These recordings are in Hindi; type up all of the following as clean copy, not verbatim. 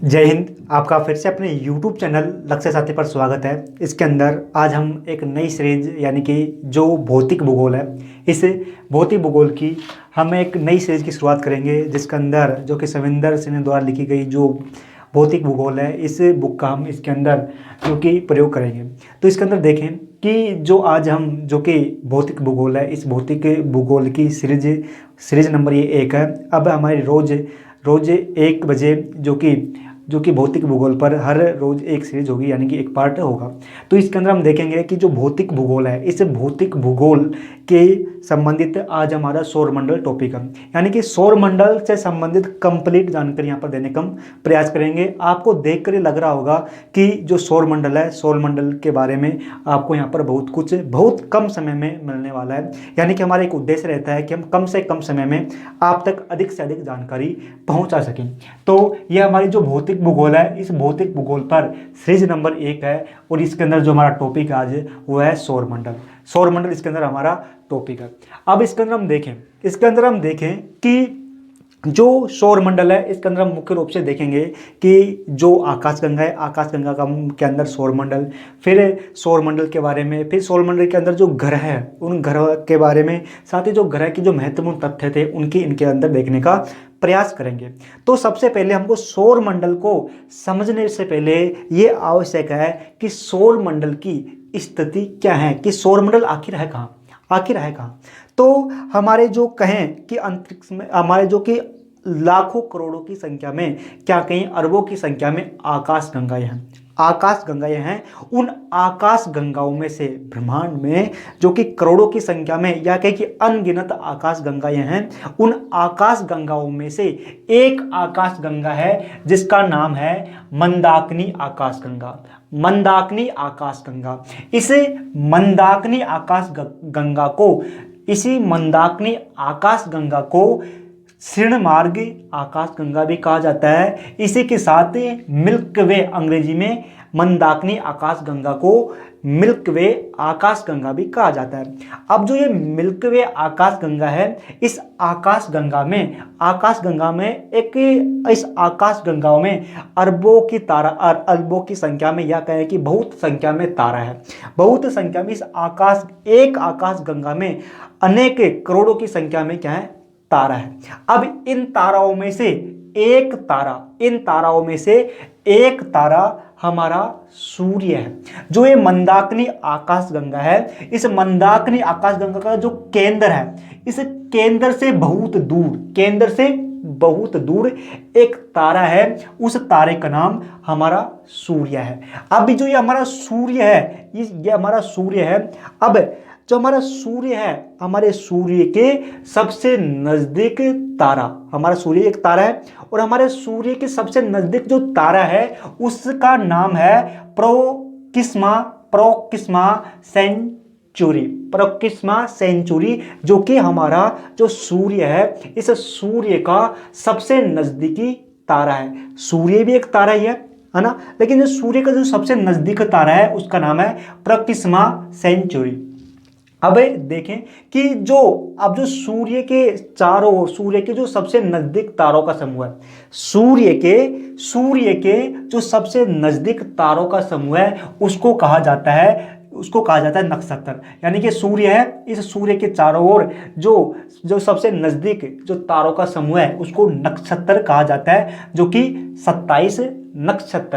जय हिंद। आपका फिर से अपने YouTube चैनल लक्ष्य साथी पर स्वागत है। इसके अंदर आज हम एक नई सीरीज यानी कि जो भौतिक भूगोल है, इस भौतिक भूगोल की हम एक नई सीरीज की शुरुआत करेंगे, जिसके अंदर जो कि सविंदर सिन्हा द्वारा लिखी गई जो भौतिक भूगोल है, इस बुक का हम इसके अंदर जो कि प्रयोग करेंगे। तो इसके अंदर देखें कि जो आज हम जो कि भौतिक भूगोल है, इस भौतिक भूगोल की सीरीज नंबर ये 1 है। अब हमारी रोज 1 बजे जो कि भौतिक भूगोल पर हर रोज एक सीरीज होगी, यानी कि एक पार्ट होगा। तो इसके अंदर हम देखेंगे कि जो भौतिक भूगोल है, इस भौतिक भूगोल के संबंधित आज हमारा सौरमंडल टॉपिक है, यानी कि सौरमंडल से संबंधित कंप्लीट जानकारी यहाँ पर देने का प्रयास करेंगे। आपको देखकर लग रहा होगा कि जो सौरमंडल है, सौरमंडल के बारे में आपको यहाँ पर बहुत कम समय में मिलने वाला है, यानी कि हमारा एक उद्देश्य रहता है कि हम कम से कम समय में आप तक अधिक से अधिक जानकारी पहुँचा सकें। तो यह हमारी जो भौतिक भूगोल है, इस भौतिक भूगोल पर सीरीज नंबर 1 है, और इसके अंदर जो हमारा टॉपिक आज वो है सौरमंडल इसके अंदर हमारा टॉपिक है। अब इसके अंदर हम देखें कि जो सौरमंडल है, इसके अंदर हम मुख्य रूप से देखेंगे कि जो आकाशगंगा है, आकाशगंगा के अंदर सौरमंडल, फिर सौरमंडल के बारे में, फिर सौरमंडल के अंदर जो ग्रह है उन ग्रह के बारे में, साथ ही जो ग्रह की जो महत्वपूर्ण तथ्य थे इनके अंदर देखने का प्रयास करेंगे। तो सबसे पहले हमको सौरमंडल को समझने से पहले ये आवश्यक है कि सौरमंडल की स्थिति क्या है, कि सौरमंडल आखिर है कहाँ। तो हमारे जो कहें कि अंतरिक्ष में हमारे जो कि लाखों करोड़ों की संख्या में, क्या कहीं अरबों की संख्या में आकाशगंगाएं हैं। उन आकाशगंगाओं में से ब्रह्मांड में जो कि करोड़ों की संख्या में, या कहीं कि अनगिनत आकाशगंगाएं हैं, उन आकाशगंगाओं में से एक आकाशगंगा है जिसका नाम है मंदाकिनी आकाशगंगा। इसी मंदाकिनी आकाशगंगा को ऋणमार्ग आकाशगंगा भी कहा जाता है। इसी के साथ मिल्की वे, अंग्रेजी में मंदाकिनी आकाशगंगा को मिल्की वे आकाशगंगा भी कहा जाता है। अब जो ये मिल्की वे आकाशगंगा है, इस आकाशगंगा में अरबों की संख्या में, या कहें कि बहुत संख्या में तारा है। बहुत संख्या में एक आकाशगंगा में अनेक करोड़ों की संख्या में क्या है, तारा है। अब इन ताराओं में से एक तारा हमारा सूर्य है। जो ये मंदाकिनी आकाशगंगा है, इस मंदाकिनी आकाशगंगा का जो केंद्र है, इस केंद्र से बहुत दूर एक तारा है, उस तारे का नाम हमारा सूर्य है। अब जो ये हमारा सूर्य है, अब जो हमारा सूर्य है, हमारे सूर्य के सबसे नजदीक तारा, हमारा सूर्य एक तारा है, और हमारे सूर्य के सबसे नजदीक जो तारा है उसका नाम है प्रोक्सिमा सेंचुरी, जो कि हमारा जो सूर्य है, इस सूर्य का सबसे नजदीकी तारा है। सूर्य भी एक तारा ही है ना, लेकिन जो सूर्य का जो सबसे नजदीक तारा है उसका नाम है प्रोक्सिमा सेंचुरी। अब देखें कि जो सूर्य के चारों ओर, सूर्य के जो सबसे नजदीक तारों का समूह है, सूर्य के जो सबसे नजदीक तारों का समूह है उसको कहा जाता है नक्षत्र। यानी कि सूर्य है, इस सूर्य के चारों ओर जो सबसे नजदीक जो तारों का समूह है उसको नक्षत्र कहा जाता है, जो कि 27 नक्षत्र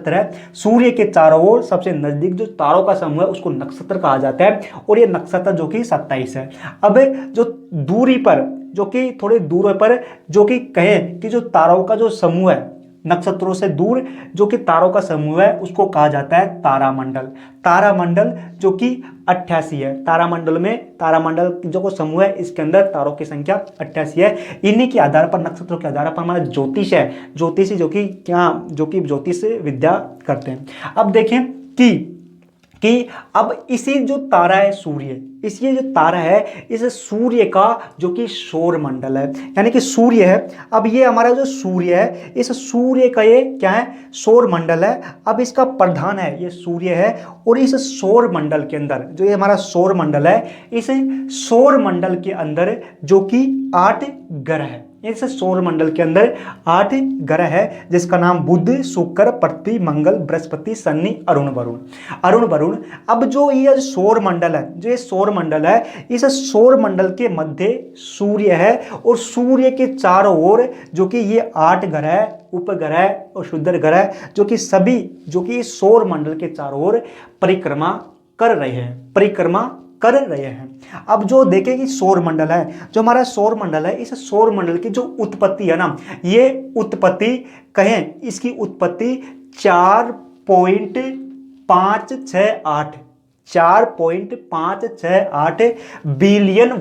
है। सूर्य के चारों ओर सबसे नजदीक जो तारों का समूह है उसको नक्षत्र कहा जाता है, और ये नक्षत्र जो कि 27 है। अब जो दूरी पर, जो कि थोड़ी दूर पर, जो कि कहें कि जो तारों का जो समूह है, नक्षत्रों से दूर जो कि तारों का समूह है उसको कहा जाता है तारामंडल, जो कि 88 है। तारामंडल जो को समूह है, इसके अंदर तारों की संख्या 88 है। इन्हीं के आधार पर, नक्षत्रों के आधार पर हमारा ज्योतिष जो कि ज्योतिष विद्या करते हैं। अब देखें कि अब इसी जो तारा है सूर्य, इस सूर्य का जो कि सौरमंडल है, यानी कि सूर्य है। अब ये हमारा जो सूर्य है, इस सूर्य का ये क्या है, सौरमंडल है। अब इसका प्रधान है ये सूर्य है, और इस सौरमंडल के अंदर जो ये हमारा सौरमंडल है, इस सौरमंडल के अंदर जो कि 8 ग्रह है, इस सौर मंडल के अंदर 8 ग्रह है, जिसका नाम बुध, शुक्र, पृथ्वी, मंगल, बृहस्पति, शनि, अरुण वरुण। अब जो ये सौर मंडल है, जो ये सौर मंडल है, इस सौर मंडल के मध्य सूर्य है और सूर्य के चारों ओर जो कि ये 8 ग्रह, उपग्रह और क्षुद्र ग्रह जो कि सभी जो कि सौर मंडल के चारों ओर परिक्रमा कर रहे हैं। अब जो देखें कि सौर मंडल है, जो हमारा सौर मंडल है, इस सौर मंडल की जो उत्पत्ति है ना, ये उत्पत्ति कहें, इसकी उत्पत्ति 4.568 बिलियन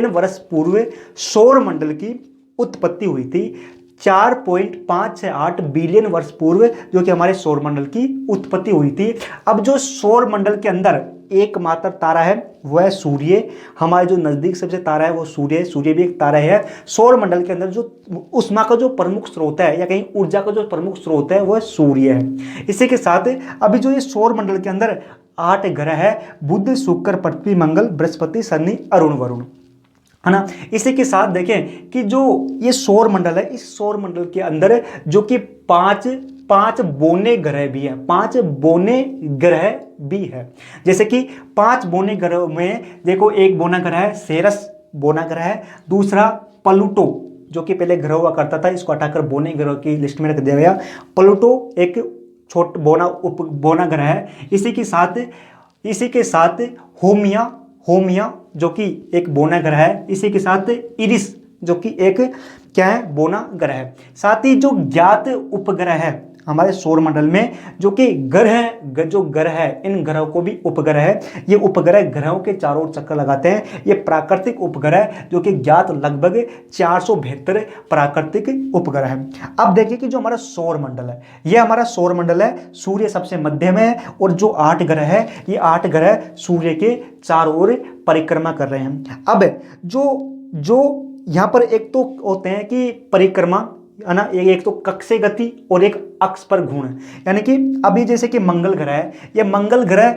वर्ष पूर्व सौर मंडल की उत्पत्ति हुई थी। 4.568 बिलियन वर्ष पूर्व जो कि हमारे सौर मंडल की उत्पत्ति हुई थी। अब जो सौर मंडल के अंदर एकमात्र तारा है वो है सूर्य। हमारे जो नजदीक सबसे तारा है वो सूर्य है। सूर्य भी एक तारा है। सौर मंडल के अंदर जो उष्मा का जो प्रमुख स्रोत है या कहीं ऊर्जा का जो प्रमुख स्रोत है वो सूर्य है। इसी के साथ अभी जो ये सौर मंडल के अंदर 8 ग्रह है, बुध, शुक्र, पृथ्वी, मंगल, बृहस्पति, शनि, अरुण, वरुण, है ना। इसी के साथ देखें कि जो ये सौर मंडल है, इस सौर मंडल के अंदर जो कि पांच बोने ग्रह भी है, 5 बोने ग्रह भी है। जैसे कि 5 बोने ग्रह में देखो, एक बोना ग्रह है सेरस, बोना ग्रह है। दूसरा प्लूटो जो कि पहले ग्रह हुआ करता था, इसको हटाकर बोने ग्रह की लिस्ट में रख दिया गया। प्लूटो एक छोटा बोना ग्रह है। इसी के साथ होमिया जो कि एक बोना ग्रह है। इसी के साथ इरिस जो कि एक क्या है, बोना ग्रह है। साथ ही जो ज्ञात उपग्रह है हमारे सौर मंडल में, जो कि ग्रह है, इन ग्रहों को भी उपग्रह है। ये उपग्रह ग्रहों के चारों ओर चक्कर लगाते हैं। ये प्राकृतिक उपग्रह जो कि ज्ञात लगभग 472 प्राकृतिक उपग्रह है। अब देखिए कि जो हमारा सौर मंडल है, ये हमारा सौर मंडल है। सूर्य सबसे मध्य में है और जो 8 ग्रह है, ये 8 ग्रह सूर्य के चारों ओर परिक्रमा कर रहे हैं। अब जो यहाँ पर एक तो होते हैं कि परिक्रमा, है ना, एक तो कक्षीय गति और एक अक्ष पर घूर्ण। यानी कि अभी जैसे कि मंगल ग्रह है, ये मंगल ग्रह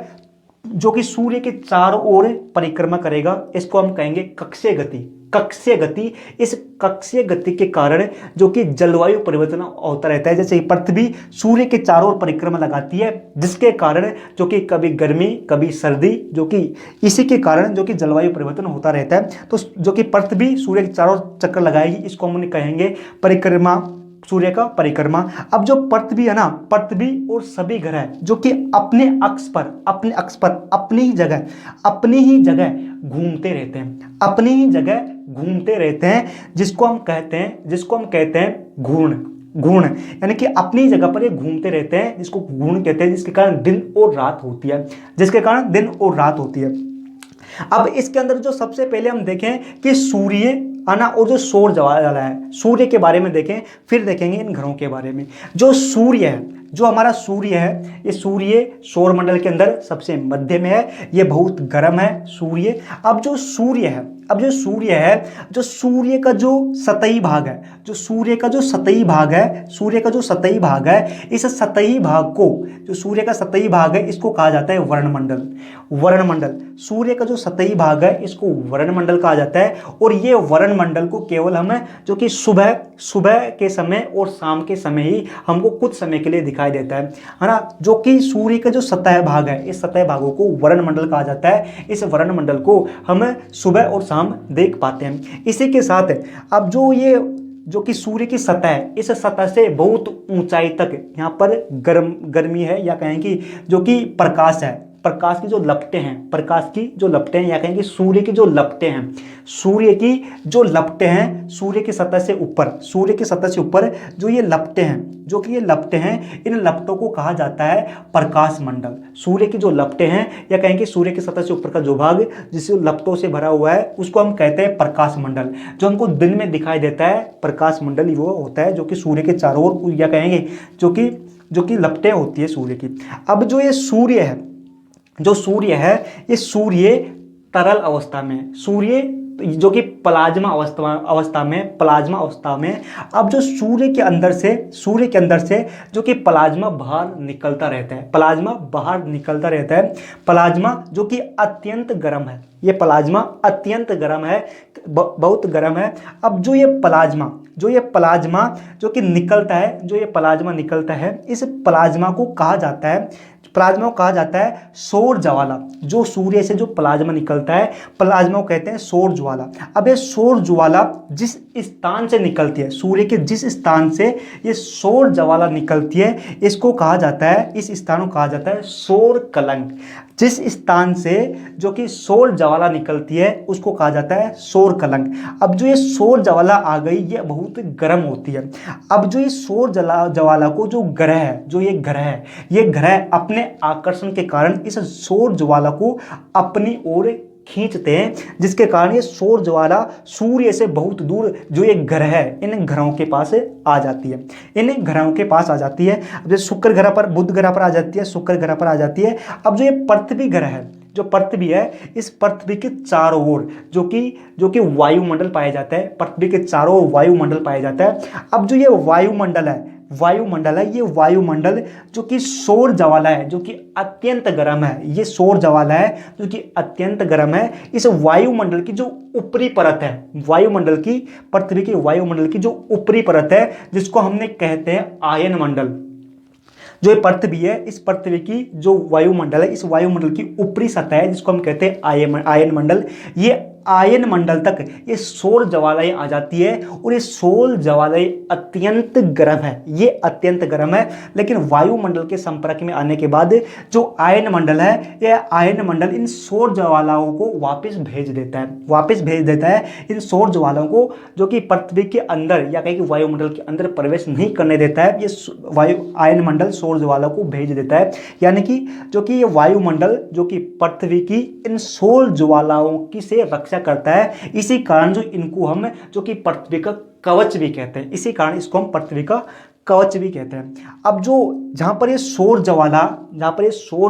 जो कि सूर्य के चारों ओर परिक्रमा करेगा, इसको हम कहेंगे कक्षीय गति। इस कक्षीय गति के कारण जो कि जलवायु परिवर्तन होता रहता है। जैसे पृथ्वी सूर्य के चारों ओर परिक्रमा लगाती है, जिसके कारण जो कि कभी गर्मी कभी सर्दी, जो कि इसी के कारण जो कि जलवायु परिवर्तन होता रहता है। तो जो कि पृथ्वी सूर्य के चारों ओर चक्कर लगाएगी, इसको हम कहेंगे परिक्रमा, सूर्य का परिक्रमा। अब जो पृथ्वी है ना, पृथ्वी और सभी ग्रह जो कि अपने अक्ष पर अपनी ही जगह घूमते रहते हैं, जिसको हम कहते हैं घूर्ण। यानी कि अपनी जगह पर ये घूमते रहते हैं, जिसको घूर्ण कहते हैं, जिसके कारण दिन और रात होती है। अब इसके अंदर जो सबसे पहले हम देखें कि सूर्य, है ना, और जो सौर ज्वाला है, सूर्य के बारे में देखें, फिर देखेंगे इन ग्रहों के बारे में। जो सूर्य है, जो हमारा सूर्य है, ये सूर्य सौर मंडल के अंदर सबसे मध्य में है। ये बहुत गर्म है सूर्य। अब जो सूर्य है, जो सूर्य का जो सतही भाग है, इस सतही भाग को, जो सूर्य का सतही भाग है, इसको कहा जाता है वर्णमंडल। सूर्य का जो सतही भाग है, इसको वर्णमंडल कहा जाता है। और ये वर्णमंडल को केवल हम जो कि सुबह के समय और शाम के समय ही हमको कुछ समय के लिए दिखाई देता है ना। जो कि सूर्य का जो सतह भाग है, इस सतह भागों को वर्णमंडल कहा जाता है। इस वर्णमंडल को हम सुबह और शाम देख पाते हैं। इसी के साथ अब जो कि सूर्य की सतह है, इस सतह से बहुत ऊंचाई तक यहाँ पर गर्मी है, या कहें कि जो कि प्रकाश की जो लपटें हैं, या कहें कि सूर्य की जो लपटें हैं, सूर्य की सतह से ऊपर जो ये लपटें हैं, इन लपटों को कहा जाता है प्रकाश मंडल। सूर्य की जो लपटें हैं, या कहें कि सूर्य की सतह से ऊपर का जो भाग जिस लपटों से भरा हुआ है, उसको हम कहते हैं प्रकाश मंडल। जो हमको दिन में दिखाई देता है, प्रकाश मंडल ही वो होता है जो कि सूर्य के चारों ओर, या कहेंगे जो कि लपटें होती है सूर्य की। अब जो ये सूर्य है, ये सूर्य तरल अवस्था में, सूर्य जो कि प्लाज्मा अवस्था में। अब जो सूर्य के अंदर से जो कि प्लाज्मा बाहर निकलता रहता है, प्लाज्मा जो कि अत्यंत गर्म है, ये प्लाज्मा अत्यंत गर्म है, बहुत गर्म है। अब जो ये प्लाज्मा जो कि निकलता है, जो ये प्लाज्मा निकलता है, इस प्लाज्मा को कहा जाता है, प्लाज्मा को कहा जाता है सौर ज्वाला। जो सूर्य से जो प्लाज्मा निकलता है, प्लाज्मा को कहते हैं सौर ज्वाला। अब ये सौर ज्वाला जिस स्थान से निकलती है, सूर्य के जिस स्थान से ये सौर ज्वाला निकलती है, इसको कहा जाता है, इस स्थान को कहा जाता है सौर कलंक। जिस स्थान से जो कि सौर ज्वाला निकलती है उसको कहा जाता है सौर कलंक। अब जो ये सौर ज्वाला आ गई, ये बहुत गर्म होती है। अब जो ये सौर ज्वाला को जो ग्रह है, जो ये ग्रह अपने आकर्षण के कारण इस सौर ज्वाला को अपनी ओर खींचते हैं, जिसके कारण ये सौर ज्वाला सूर्य से बहुत दूर जो ये ग्रह है, इन ग्रहों के पास आ जाती है, इन ग्रहों के पास आ जाती है। जैसे शुक्र ग्रह पर, बुध ग्रह पर आ जाती है, शुक्र ग्रह पर आ जाती है। अब जो ये पृथ्वी ग्रह है, जो पृथ्वी है, इस पृथ्वी के चारों ओर जो कि वायुमंडल पाया जाता है, पृथ्वी के चारों ओर वायुमंडल पाया जाता है। अब जो ये वायुमंडल है, ये वायुमंडल जो कि सौर ज्वाला है, जो कि अत्यंत गर्म है, ये सौर ज्वाला है जो कि अत्यंत गर्म है। इस वायुमंडल की जो ऊपरी परत है, वायुमंडल की, पृथ्वी के वायुमंडल की जो ऊपरी परत है, जिसको हमने कहते हैं आयन मंडल। जो ये पृथ्वी है, इस पृथ्वी की जो वायुमंडल है, इस वायुमंडल की ऊपरी सतह है, जिसको हम कहते हैं आयन मंडल। ये आयन मंडल तक ये सौर ज्वालाएं आ जाती है और ये सौर ज्वालाएं अत्यंत गर्म है, ये अत्यंत गर्म है। लेकिन वायुमंडल के संपर्क में आने के बाद जो आयन मंडल है, यह आयन मंडल इन सौर ज्वालाओं को वापस भेज देता है इन सौर ज्वालाओं को, जो कि पृथ्वी के अंदर या कहीं वायुमंडल के अंदर प्रवेश नहीं करने देता है। ये आयन मंडल सौर ज्वाला को भेज देता है, यानी कि जो कि ये वायुमंडल जो कि पृथ्वी की इन सौर ज्वालाओं की से रक्षा करता है। इसी कारण जो इनको हम जो कि पृथ्वी का कवच भी कहते हैं, इसी कारण इसको हम पृथ्वी का कवच भी कहते हैं। अब जो जहां पर ये सौर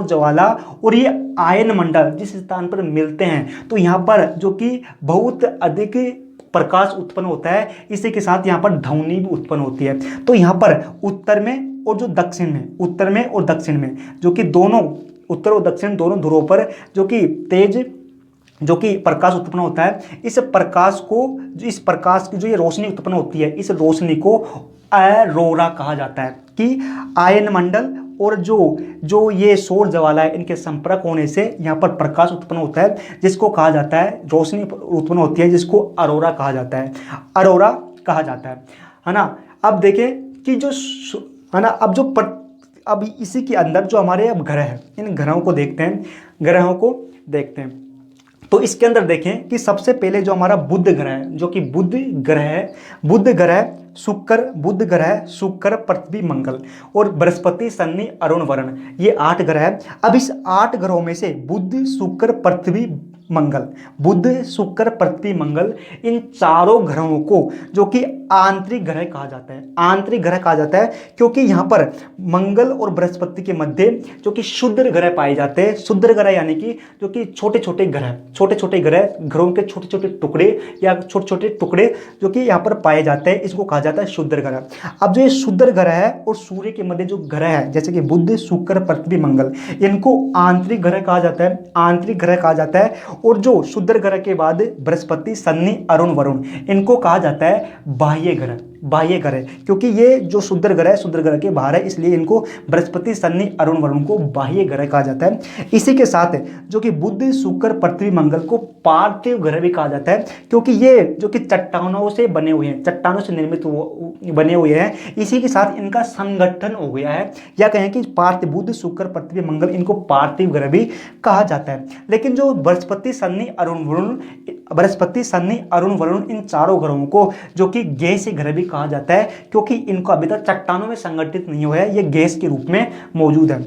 ज्वाला और ये आयन मंडल जिस स्थान पर मिलते हैं, तो यहाँ पर जो कि बहुत अधिक प्रकाश उत्पन्न होता है, इसी के साथ यहाँ पर ध्वनि भी उत्पन्न होती है। तो यहाँ पर उत्तर में और जो दक्षिण में, उत्तर में और दक्षिण में, जो कि दोनों उत्तर और दक्षिण दोनों ध्रुवों पर जो कि तेज जो कि प्रकाश उत्पन्न होता है, इस प्रकाश की जो ये रोशनी उत्पन्न होती है, इस रोशनी को ऑरोरा कहा जाता है। कि आयन मंडल और जो ये सौर ज्वाला है, इनके संपर्क होने से यहाँ पर प्रकाश उत्पन्न होता है, जिसको कहा जाता है, रोशनी उत्पन्न होती है, जिसको ऑरोरा कहा जाता है ना। अब देखें कि जो है ना, अब इसी के अंदर जो हमारे अब ग्रह है, इन ग्रहों को देखते हैं। तो इसके अंदर देखें कि सबसे पहले जो हमारा बुध ग्रह है, जो कि बुध ग्रह शुक्र पृथ्वी मंगल और बृहस्पति शनि अरुण वरुण, ये 8 ग्रह है। अब इस 8 ग्रहों में से बुध शुक्र पृथ्वी मंगल, इन चारों ग्रहों को जो कि आंतरिक ग्रह कहा जाता है, क्योंकि यहाँ पर मंगल और बृहस्पति के मध्य जो कि क्षुद्र ग्रह पाए जाते हैं। क्षुद्र ग्रह यानी कि जो कि छोटे छोटे ग्रह, ग्रहों के छोटे छोटे टुकड़े जो कि यहाँ पर पाए जाते हैं, इसको कहा जाता है क्षुद्र ग्रह। अब जो ये क्षुद्र ग्रह है और सूर्य के मध्य जो ग्रह है, जैसे कि बुध शुक्र पृथ्वी मंगल, इनको आंतरिक ग्रह कहा जाता है। और जो क्षुद्र ग्रह के बाद बृहस्पति शनि अरुण वरुण, इनको कहा जाता है बाह्य ग्रह, क्योंकि ये जो क्षुद्र ग्रह के बाहर है, इसलिए इनको बृहस्पति शनि अरुण वरुण को बाह्य ग्रह कहा जाता है। इसी के साथ जो कि बुध शुक्र पृथ्वी मंगल को पार्थिव ग्रह भी कहा जाता है, क्योंकि ये जो कि चट्टानों से निर्मित बने हुए हैं। इसी के साथ इनका संगठन हो गया है, या कहें कि पार्थिव, बुध शुक्र पृथ्वी मंगल, इनको पार्थिव ग्रह भी कहा जाता है। लेकिन जो बृहस्पति शनि अरुण वरुण, इन चारों ग्रहों को जो कि गैसीय ग्रह भी कहा जाता है, क्योंकि इनको अभी तक चट्टानों में संगठित नहीं हुआ है, ये गैस के रूप में मौजूद है।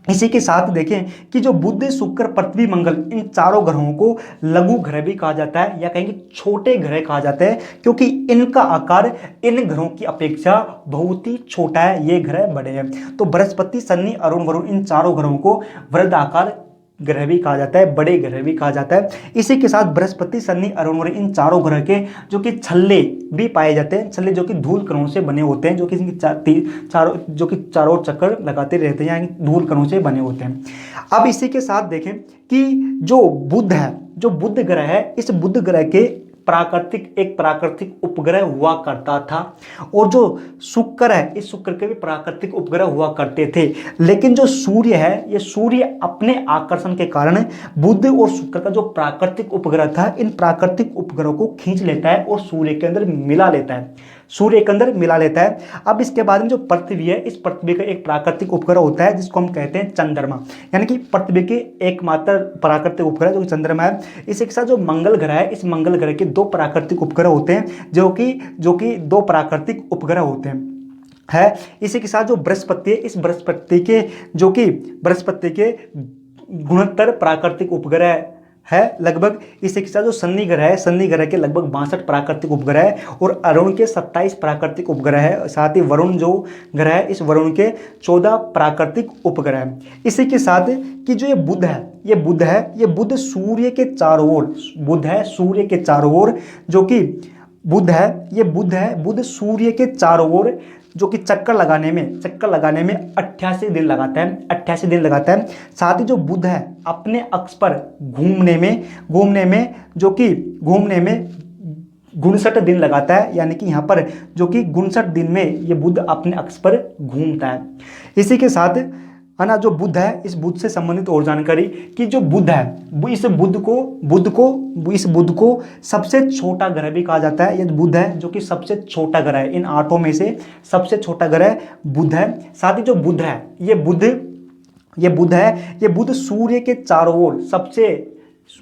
इसी के साथ देखें कि जो बुध शुक्र पृथ्वी मंगल, इन चारों ग्रहों को लघु ग्रह भी कहा जाता है, या कहेंगे छोटे ग्रह कहा जाता है, क्योंकि इनका आकार इन ग्रहों की अपेक्षा बहुत ही छोटा है, ये ग्रह बड़े हैं। तो बृहस्पति शनि अरुण वरुण, इन चारों ग्रहों को वृहदाकार ग्रह भी कहा जाता है, बड़े ग्रह भी कहा जाता है। इसी के साथ बृहस्पति, शनि, अरुण और इन चारों ग्रह के जो कि छल्ले भी पाए जाते हैं, छल्ले जो कि धूल कणों से बने होते हैं, जो कि इनकी चारों ओर चक्कर लगाते रहते हैं, यानी धूल कणों से बने होते हैं। अब इसी के साथ देखें कि जो बुध है, जो बुध ग्रह है, इस बुध ग्रह के एक प्राकृतिक उपग्रह हुआ करता था, और जो शुक्र है, इस शुक्र के भी प्राकृतिक उपग्रह हुआ करते थे। लेकिन जो सूर्य है, ये सूर्य अपने आकर्षण के कारण बुध और शुक्र का जो प्राकृतिक उपग्रह था, इन प्राकृतिक उपग्रहों को खींच लेता है और सूर्य के अंदर मिला लेता है, सूर्य के अंदर मिला लेता है। अब इसके बाद में जो पृथ्वी है, इस पृथ्वी का एक प्राकृतिक उपग्रह होता है जिसको हम कहते हैं चंद्रमा, यानी कि पृथ्वी के एकमात्र प्राकृतिक उपग्रह जो कि चंद्रमा है। इसी के साथ जो मंगल ग्रह है, इस मंगल ग्रह के 2 प्राकृतिक उपग्रह होते हैं, जो कि 2 प्राकृतिक उपग्रह होते हैं है। इसी के साथ जो बृहस्पति है, इस बृहस्पति के गुणोत्तर प्राकृतिक उपग्रह है लगभग। इसी के साथ जो शनि ग्रह है, शनि ग्रह के लगभग 62 प्राकृतिक उपग्रह है, और अरुण के 27 प्राकृतिक उपग्रह है। साथ ही वरुण जो ग्रह है, इस वरुण के 14 प्राकृतिक उपग्रह है। इसी के साथ कि जो ये बुध सूर्य के चारों ओर, बुध है सूर्य के चारों ओर, जो कि बुध सूर्य के चारों ओर जो कि चक्कर लगाने में 88 दिन लगाता है, 88 दिन लगाता है। साथ ही जो बुध है अपने अक्ष पर घूमने में 59 दिन लगाता है, यानी कि यहाँ पर जो कि 59 दिन में ये बुध अपने अक्ष पर घूमता है। इसी के साथ है ना, जो बुध है, इस बुध से संबंधित और जानकारी कि जो बुध है, इस बुध को सबसे छोटा ग्रह भी कहा जाता है। ये बुध है जो कि सबसे छोटा ग्रह है, इन 8 में से सबसे छोटा ग्रह बुध है। साथ ही जो बुध है, ये बुध सूर्य के चारों ओर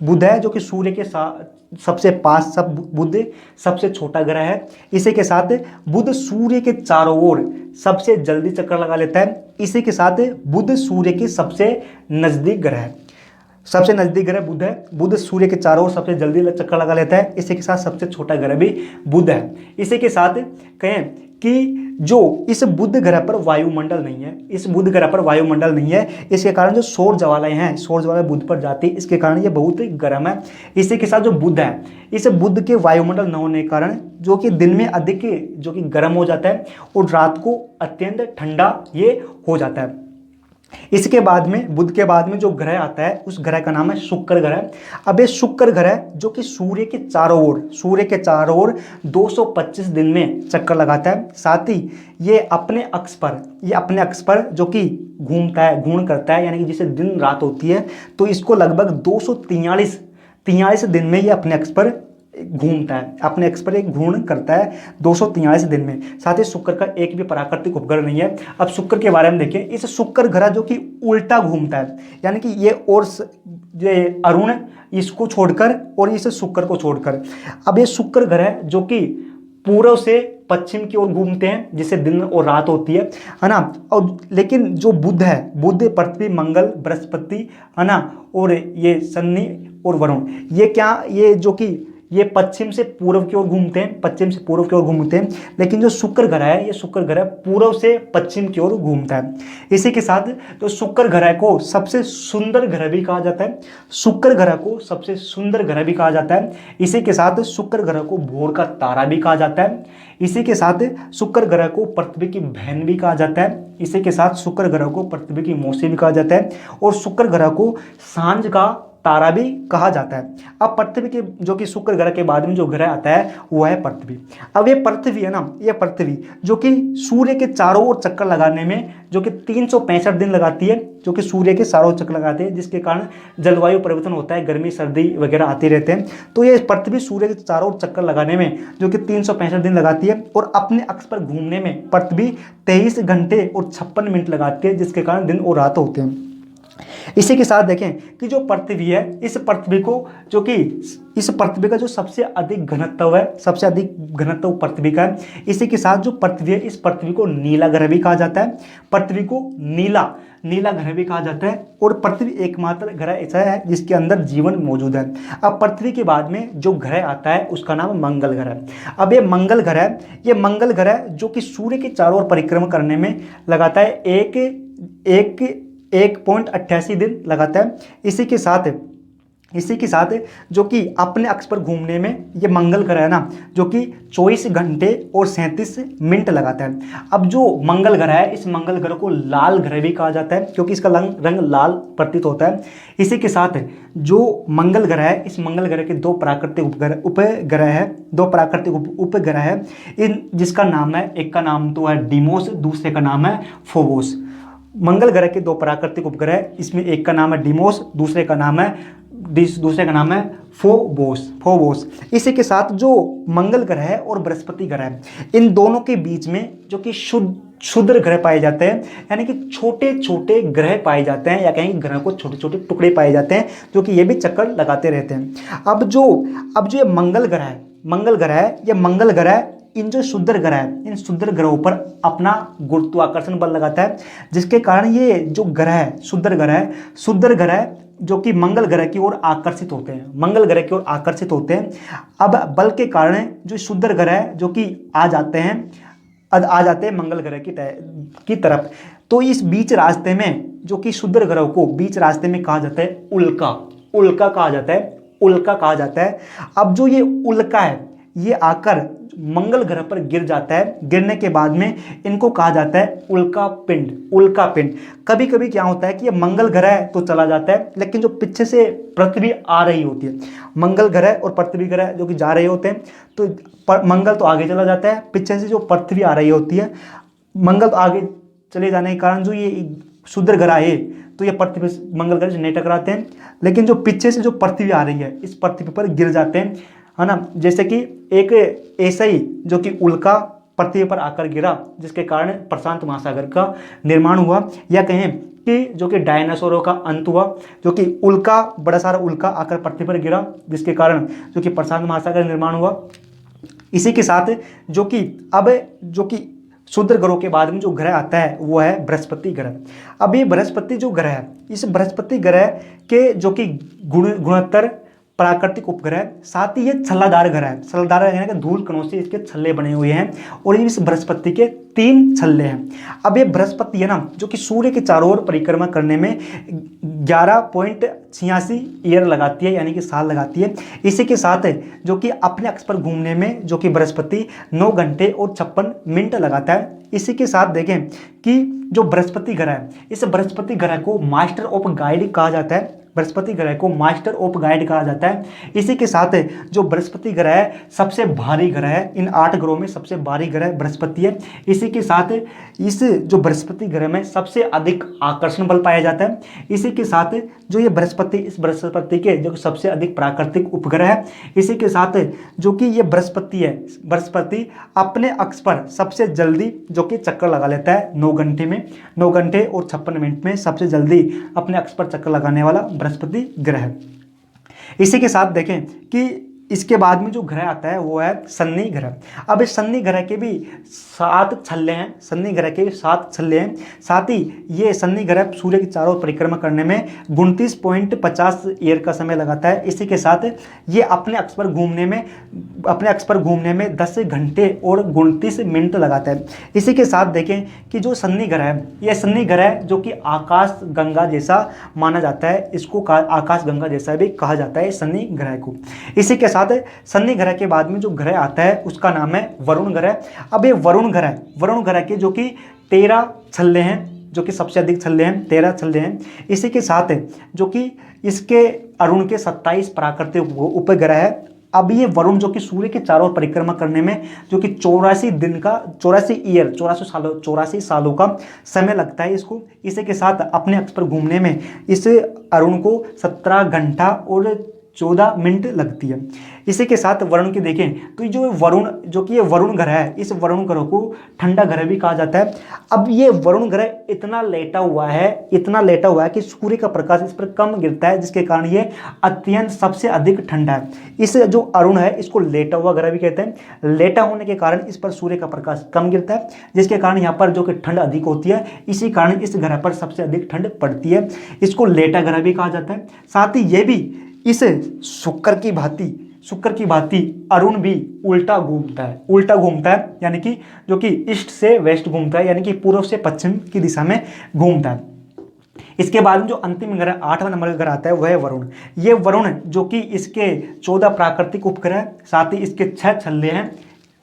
बुध है जो कि सूर्य के सबसे पास, बुध सबसे छोटा ग्रह है। इसी के साथ बुध सूर्य के चारों ओर सबसे जल्दी चक्कर लगा लेता है। इसी के साथ बुध सूर्य के सबसे नजदीक ग्रह है, सबसे नजदीक ग्रह बुध है। बुध सूर्य के चारों ओर सबसे जल्दी चक्कर लगा लेता है। इसी के साथ सबसे छोटा ग्रह भी बुध है। इसी के साथ कहें कि जो इस बुध ग्रह पर वायुमंडल नहीं है, इसके कारण जो सौर ज्वालाएं बुध पर जाती है, इसके कारण ये बहुत ही गर्म है। इसी के साथ जो बुध है, इस बुध के वायुमंडल न होने के कारण जो कि दिन में अधिक जो कि गर्म हो जाता है और रात को अत्यंत ठंडा ये हो जाता है। इसके बाद में, बुध के बाद में जो ग्रह आता है, उस ग्रह का नाम है शुक्र ग्रह। अब ये शुक्र ग्रह जो कि सूर्य के चारों ओर 225 दिन में चक्कर लगाता है। साथ ही ये अपने अक्ष पर जो कि घूर्ण करता है, यानी कि जिसे दिन रात होती है, तो इसको लगभग 243 दिन में ये अपने अक्ष पर घूमता है, अपने अक्ष पर एक घूर्ण करता है 243 दिन में। साथ ही शुक्र का एक भी प्राकृतिक उपग्रह नहीं है। अब शुक्र के बारे में देखें, इस शुक्र ग्रह जो कि उल्टा घूमता है, यानी कि ये अरुण इसको छोड़कर और इस शुक्र को छोड़कर। अब ये शुक्र ग्रह जो कि पूर्व से पश्चिम की ओर घूमते हैं, जिसे दिन और रात होती है ना। और लेकिन जो बुध है, पृथ्वी, मंगल, बृहस्पति है ना, और ये शनि और वरुण, ये पश्चिम से पूर्व की ओर घूमते हैं, लेकिन जो शुक्र ग्रह है, ये शुक्र ग्रह पूर्व से पश्चिम की ओर घूमता है। इसी के साथ तो शुक्र ग्रह को सबसे सुंदर ग्रह भी कहा जाता है। इसी के साथ शुक्र ग्रह को भोर का तारा भी कहा जाता है। इसी के साथ शुक्र ग्रह को पृथ्वी की बहन भी कहा जाता है। इसी के साथ शुक्र ग्रह को पृथ्वी की मौसी भी कहा जाता है, और शुक्र ग्रह को सांझ का तारा भी कहा जाता है। अब पृथ्वी के जो कि शुक्र ग्रह के बाद में जो ग्रह आता है वो है पृथ्वी। अब ये पृथ्वी है ना, ये पृथ्वी जो कि सूर्य के चारों ओर चक्कर लगाने में जो कि 365 दिन लगाती है, जो कि सूर्य के चारों ओर चक्कर लगाते हैं, जिसके कारण जलवायु परिवर्तन होता है, गर्मी सर्दी वगैरह आते रहते हैं। तो ये पृथ्वी सूर्य के चारों ओर चक्कर लगाने में जो कि 365 दिन लगाती है, और अपने अक्ष पर घूमने में पृथ्वी 23 घंटे और 56 मिनट लगाती है, जिसके कारण दिन और रात होते हैं। इसी के साथ देखें कि जो पृथ्वी है, इस पृथ्वी का जो सबसे अधिक घनत्व पृथ्वी का है। इसी के साथ जो पृथ्वी है, इस पृथ्वी को नीला ग्रह भी कहा जाता है, नीला ग्रह भी कहा जाता है। और पृथ्वी एकमात्र ग्रह ऐसा है जिसके अंदर जीवन मौजूद है। अब पृथ्वी के बाद में जो ग्रह आता है उसका नाम मंगल ग्रह। अब ये मंगल ग्रह जो कि सूर्य के चारों ओर परिक्रमा करने में लगाता है 1.88 दिन लगाता है। इसी के साथ जो कि अपने अक्ष पर घूमने में ये मंगल ग्रह है ना, जो कि 24 घंटे और 37 मिनट लगाता है। अब जो मंगल ग्रह है, इस मंगल ग्रह को लाल ग्रह भी कहा जाता है, क्योंकि इसका रंग लाल प्रतीत होता है। इसी के साथ जो मंगल ग्रह है, इस मंगल ग्रह के दो प्राकृतिक उपग्रह है इन जिसका नाम है, एक का नाम तो है डीमोस, दूसरे का नाम है फोबोस। मंगल ग्रह के दो प्राकृतिक उपग्रह, इसमें एक का नाम है डीमोस, दूसरे का नाम है फोबोस। इसी के साथ जो मंगल ग्रह है और बृहस्पति ग्रह है, इन दोनों के बीच में जो कि क्षुद्र ग्रह पाए जाते हैं, यानी कि छोटे छोटे ग्रह पाए जाते हैं, या कहीं ग्रह को छोटे छोटे टुकड़े पाए जाते हैं, जो कि ये भी चक्कर लगाते रहते हैं। अब जो ये मंगल ग्रह इन जो शुद्र ग्रह है, इन शुद्र ग्रहों पर अपना गुरुत्वाकर्षण बल लगाता है, जिसके कारण ये जो ग्रह है, शुद्र ग्रह जो कि मंगल ग्रह की ओर आकर्षित होते हैं। अब बल के कारण जो शुद्र ग्रह जो कि आ जाते हैं मंगल ग्रह की तरफ। तो इस बीच रास्ते में जो कि शुद्र ग्रह को बीच रास्ते में कहा जाता है उल्का कहा जाता है। अब जो ये उल्का है, ये आकर मंगल ग्रह पर गिर जाता है। गिरने के बाद में इनको कहा जाता है उल्का पिंड। कभी कभी क्या होता है कि ये मंगल ग्रह तो चला जाता है, लेकिन जो पीछे से पृथ्वी आ रही होती है, मंगल ग्रह और पृथ्वी ग्रह जो कि जा रहे होते हैं, तो मंगल तो आगे चला जाता है, पीछे से जो पृथ्वी आ रही होती है, मंगल तो आगे चले जाने के कारण जो ये शुद्र ग्रह है, तो ये पृथ्वी मंगल ग्रह से नहीं टकराते हैं, लेकिन जो पीछे से जो पृथ्वी आ रही है, इस पृथ्वी पर गिर जाते हैं, है ना। जैसे कि एक ऐसा ही जो कि उल्का पृथ्वी पर आकर गिरा, जिसके कारण प्रशांत महासागर का निर्माण हुआ, या कहें कि जो कि डायनासोरों का अंत हुआ, जो कि बड़ा सारा उल्का आकर पृथ्वी पर गिरा, जिसके कारण जो कि प्रशांत महासागर निर्माण हुआ। इसी के साथ जो कि शुद्र ग्रहों के बाद में जो ग्रह आता है वो है बृहस्पति ग्रह। अब ये बृहस्पति जो ग्रह है, इस बृहस्पति ग्रह के जो कि गुणोत्तर प्राकृतिक उपग्रह, साथ ही ये छल्लादार ग्रह है। छल्लादार यानी कि धूल कणों से इसके छल्ले बने हुए हैं, और इस बृहस्पति के 3 छल्ले हैं। अब ये बृहस्पति है ना, जो कि सूर्य के चारों ओर परिक्रमा करने में 11.86 ईयर लगाती है, यानी कि साल लगाती है। इसी के साथ जो कि अपने अक्ष पर घूमने में जो कि बृहस्पति 9 घंटे और 56 मिनट लगाता है। इसी के साथ देखें कि जो बृहस्पति ग्रह है, इस बृहस्पति ग्रह को मास्टर ऑफ गाइड कहा जाता है। इसी के साथ जो बृहस्पति ग्रह है, सबसे भारी ग्रह है, इन 8 ग्रहों में सबसे भारी ग्रह बृहस्पति है। इसी के साथ इस जो बृहस्पति ग्रह में सबसे अधिक आकर्षण बल पाया जाता है। इसी के साथ जो ये इस बृहस्पति के जो सबसे अधिक प्राकृतिक उपग्रह है। इसी के साथ जो कि ये बृहस्पति अपने अक्ष पर सबसे जल्दी जो कि चक्कर लगा लेता है 9 घंटे और 56 मिनट में सबसे जल्दी अपने अक्ष पर चक्कर लगाने वाला बृहस्पति ग्रह है। इसी के साथ देखें कि इसके बाद में जो ग्रह आता है वो है शनि ग्रह। अब इस शनि ग्रह के भी 7 छल्ले हैं। साथ ही ये शनि ग्रह सूर्य के चारों ओर परिक्रमा करने में 29.50 ईयर का समय लगाता है। इसी के साथ ये अपने अक्ष पर घूमने में 10 घंटे और 29 मिनट लगाता है। इसी के साथ देखें कि जो शनि ग्रह है, यह शनि ग्रह जो कि आकाश गंगा जैसा माना जाता है, इसको आकाश गंगा जैसा भी कहा जाता है शनि ग्रह को। इसी के साथ शनि ग्रह के बाद में जो ग्रह आता है उसका नाम है वरुण ग्रह। अब ये वरुण ग्रह के जो कि 13 छल्ले हैं, जो कि सबसे अधिक छल्ले हैं, 13 छल्ले हैं। इसी के साथ जो कि इसके अरुण के 27 प्राकृतिक उपग्रह है। अब ये वरुण जो कि सूर्य के चारों ओर परिक्रमा करने में जो कि 84 सालों का समय लगता है इसको। इसी के साथ अपने अक्ष पर घूमने में इस अरुण को 17 घंटा और 14 मिनट लगती है। इसी के साथ वरुण की देखें तो ये वरुण ग्रह है, इस वरुण ग्रह को ठंडा ग्रह भी कहा जाता है। अब ये वरुण ग्रह इतना लेटा हुआ है कि सूर्य का प्रकाश इस पर कम गिरता है, जिसके कारण ये अत्यंत सबसे अधिक ठंडा है। इस जो अरुण है इसको लेटा हुआ ग्रह भी कहते हैं। लेटा होने के कारण इस पर सूर्य का प्रकाश कम गिरता है, जिसके कारण यहाँ पर जो कि ठंड अधिक होती है। इसी कारण इस ग्रह पर सबसे अधिक ठंड पड़ती है। इसको लेटा ग्रह भी कहा जाता है। साथ ही ये भी इस शुक्र की भांति अरुण भी उल्टा घूमता है, यानी कि जो कि ईस्ट से वेस्ट घूमता है, यानी कि पूर्व से पश्चिम की दिशा में घूमता है। इसके बाद में जो अंतिम ग्रह 8वां नंबर का ग्रह आता है वह है वरुण। ये वरुण जो कि इसके 14 प्राकृतिक उपग्रह साथ ही इसके 6 छल्ले हैं।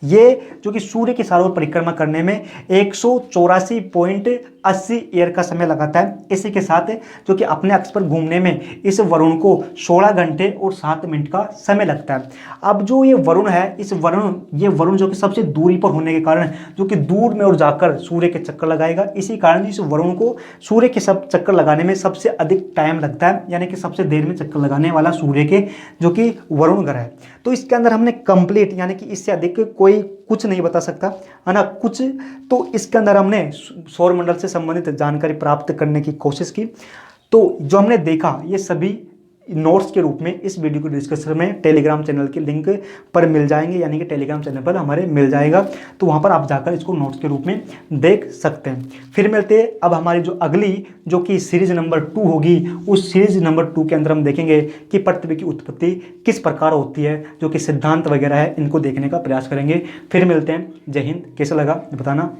ये जो कि सूर्य की चारों ओर परिक्रमा करने में 184.80 ईयर का समय लगाता है। इसी के साथ जो कि अपने अक्ष पर घूमने में इस वरुण को 16 घंटे और 7 मिनट का समय लगता है। अब जो ये वरुण है, ये वरुण जो कि सबसे दूरी पर होने के कारण जो कि दूर में और जाकर सूर्य के चक्कर लगाएगा। इसी कारण इस वरुण को सूर्य के सब चक्कर लगाने में सबसे अधिक टाइम लगता है, यानी कि सबसे देर में चक्कर लगाने वाला सूर्य के जो कि वरुण ग्रह है। तो इसके अंदर हमने कंप्लीट यानी कि इससे अधिक कोई कुछ नहीं बता सकता है ना कुछ। तो इसके अंदर हमने सौर मंडल से संबंधित जानकारी प्राप्त करने की कोशिश की। तो जो हमने देखा ये सभी नोट्स के रूप में इस वीडियो के डिस्क्रिप्शन में टेलीग्राम चैनल के लिंक पर मिल जाएंगे, यानी कि टेलीग्राम चैनल पर हमारे मिल जाएगा। तो वहाँ पर आप जाकर इसको नोट्स के रूप में देख सकते हैं। फिर मिलते हैं अब हमारी जो अगली जो कि सीरीज नंबर 2 होगी, उस सीरीज नंबर 2 के अंदर हम देखेंगे कि पृथ्वी की उत्पत्ति किस प्रकार होती है, जो कि सिद्धांत वगैरह है इनको देखने का प्रयास करेंगे। फिर मिलते हैं। जय हिंद। कैसा लगा बताना।